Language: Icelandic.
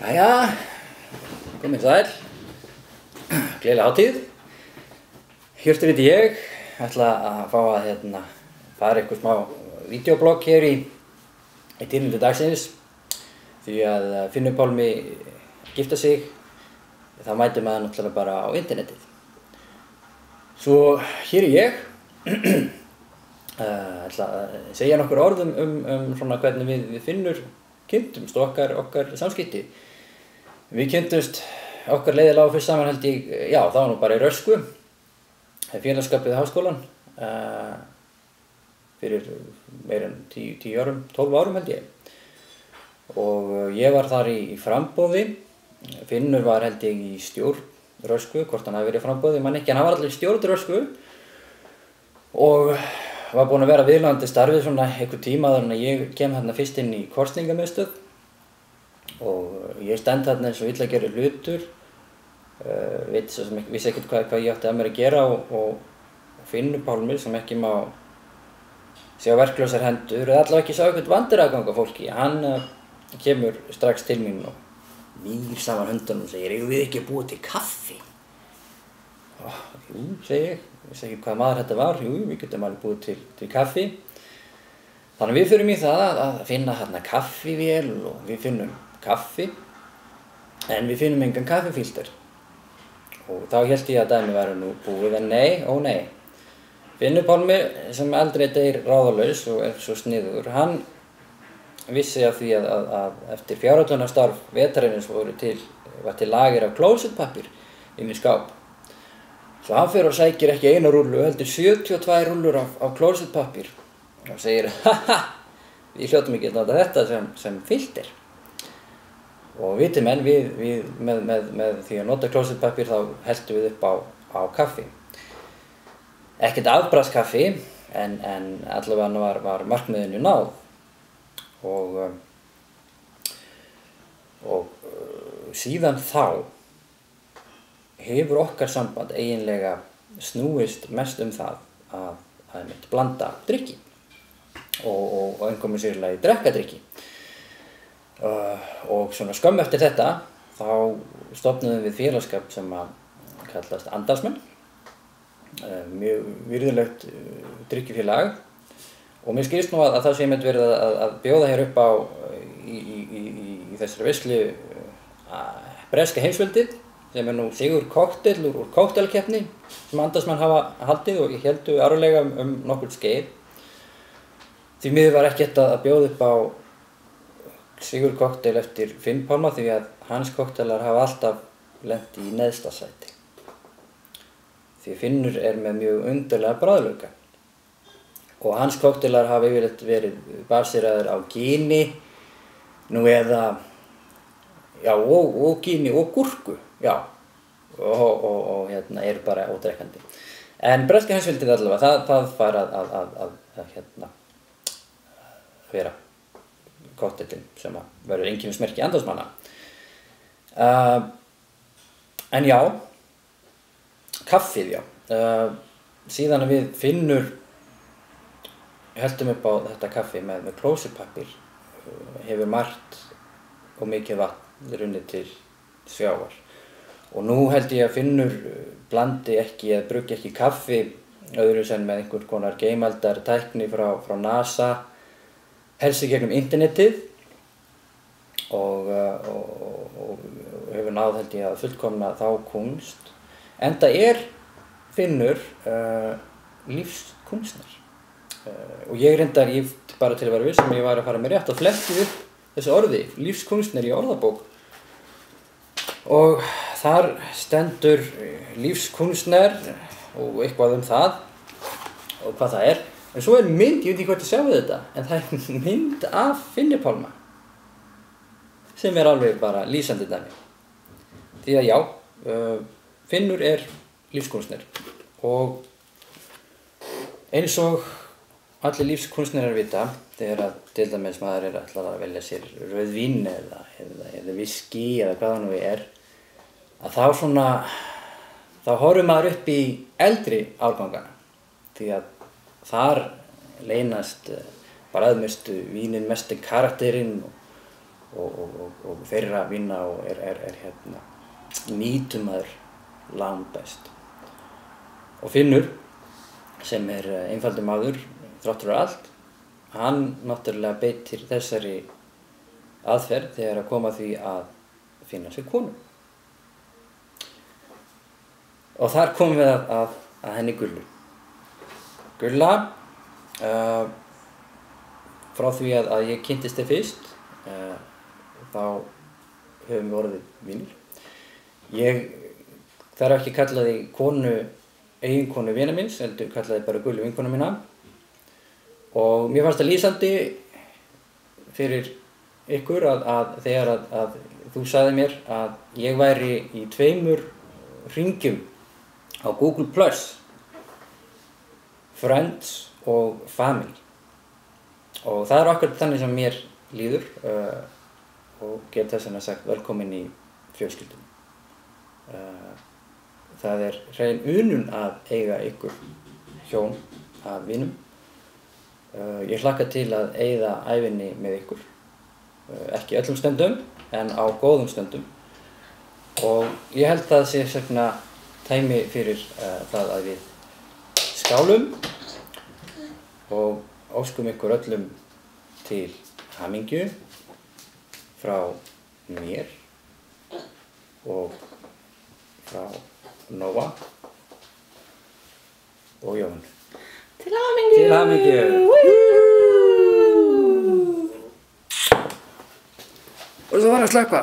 Jæja, komið sæl, gleðileg hátíð. Hjörtur heiti ég, ætla að fá að fara eitthvað smá vídeoblogg hér í tilefni dagsins. Því að Finnur Pálmi gifta sig, þá mætir maður náttúrulega bara á internetið. Svo hér er ég, ætla að segja nokkur orð um svona hvernig við Finnur kynntumst og okkar samskipti. Við kynntumst okkar leiðilega fyrst saman held ég, já það var nú bara í Rösku, félagsskapið Háskólann, fyrir meira en 10 árum, 12 árum held ég. Og ég var þar í framboði, Finnur var held ég í stjórn Rösku, hvort hann hafi verið í framboði, mann ekki, hann var allir í stjórn Rösku. Og var búinn að vera viðlandi starfið svona einhver tíma þannig að ég kem þarna fyrst inn í kosningamiðstöð og ég stend þarna eins og illa að gera hlutur, vissi ekkert hvað ég átti að mér að gera og Finnur Pálmi sem ekki má sjá verklausar hendur eða allavega ekki sjá eitthvað vandræðagang á fólki, hann kemur strax til mín og mýr saman höndunum og segir, eigum við ekki að búa til kaffi? Jú, segi ég vissi ekki hvað maður þetta var, jú, við getum alveg búið til kaffi. Þannig við förum í það að finna hérna kaffivél og við finnum kaffi, en við finnum engan kaffifílter. Og þá hélt ég að dæmi væri nú búið, en nei, ó nei. Finnur Pálmi, sem aldrei deyr ráðalaus og er svo sniðugur, hann vissi af því að eftir fjárhaldunastarf vetrarins var til lager af klósettpappír inn í skáp. Svo hann fer og sækir ekki eina rúllu, heldur 72 rúllur af klósettpappír og segir, haha, við hljótum ekki að nota þetta sem filter. Og viti menn, við með því að nota klósettpappír þá heldum við upp á kaffi. Ekkert afbragðskaffi, en allavega var markmiðinu náð. Og síðan þá hefur okkar samband eiginlega snúist mest það að blanda drykki og einhverjum sérlega drekka drykki. Og svona skömmu eftir þetta þá stofnuðum við félagsskap sem að kallast Andalsmenn, mjög virðulegt drykkjufélag og mér skilst nú að það sé einmitt verið að bjóða hér upp á í þessari veislu breska heimsveldið sem nú sigur kokteil úr kokteilkeppni sem Andalsmenn hafa haldið og héldu árlega nokkurt skeið. Því miður var ekkert að bjóða upp á sigur kokteil eftir Finn Pálma því að hans kokteilar hafa alltaf lent í neðsta sæti. Því Finnur er með mjög undarlega bragðlauka og hans kokteilar hafa yfirleitt verið baseraðir á gini, nú eða já, og gini og gúrku, já, og er bara ódrekkandi. En breska heimsveldið allavega, það fær að vera kokteilinn sem verður einkennismerki Andalsmanna. En já, kaffið, já. Síðan við Finnur heldum upp á þetta kaffi með klósettpappír hefur margt og mikið vatn runnið til sjávar. Og nú held ég að Finnur blandi ekki eða bruggi ekki kaffi öðru sem með einhvern konar geimaldar tækni frá NASA, helst í gegnum internetið og hefur náð held ég að fullkomna þá kunst. Enda er Finnur lífskunstner. Og ég reyndar, bara til að vera viss ég var að fara með rétt og fletti upp þessu orði, lífskunstner í orðabók. Og þar stendur lífskunstner og eitthvað það og hvað það er. En svo er mynd, ég veit ekki hvort ég sjá við þetta, en það er mynd af Finnur Pálma sem er alveg bara lýsandi dæmi. Því að já, Finnur er lífskunstner og eins og allir lífskunstnerar vita þegar að til dæmis maður er ætlað að velja sér rauðvín eða viski eða hvað það nú er, að þá horfir maður upp í eldri árgangana því að þar leynast bragðmestu vínin, mesti karakterinn og þeirra vinna og hérna nýtum maður langbest. Og Finnur, sem einfaldur maður, þráttur á allt, hann náttúrulega beitir þessari aðferð þegar að koma því að finna sér konu. Og þar komum við að henni Gullu. Gulla, frá því að ég kynntist þér fyrst, þá höfum við orðið vinir. Ég þarf ekki að kalla þig eiginkonu vina míns, heldur kalla þig bara Gullu vinkonu mína. Og mér fannst það lýsandi fyrir ykkur að þegar að þú sagði mér að ég væri í 2 hringjum á Google Plus, Friends og Family. Og það akkurat þannig sem mér líður og get þess vegna sagt velkomin í fjölskylduna. Það hrein unun að eiga ykkur hjón af vinum. Ég hlakka til að eyða ævinni með ykkur. Ekki öllum stundum, en á góðum stundum. Og ég held það sé svona tæmi fyrir það að við skálum og óskum ykkur öllum til hamingju frá mér og frá Nóa og Jón. Til hamingju! Til hamingju! Og svo var að slökkva.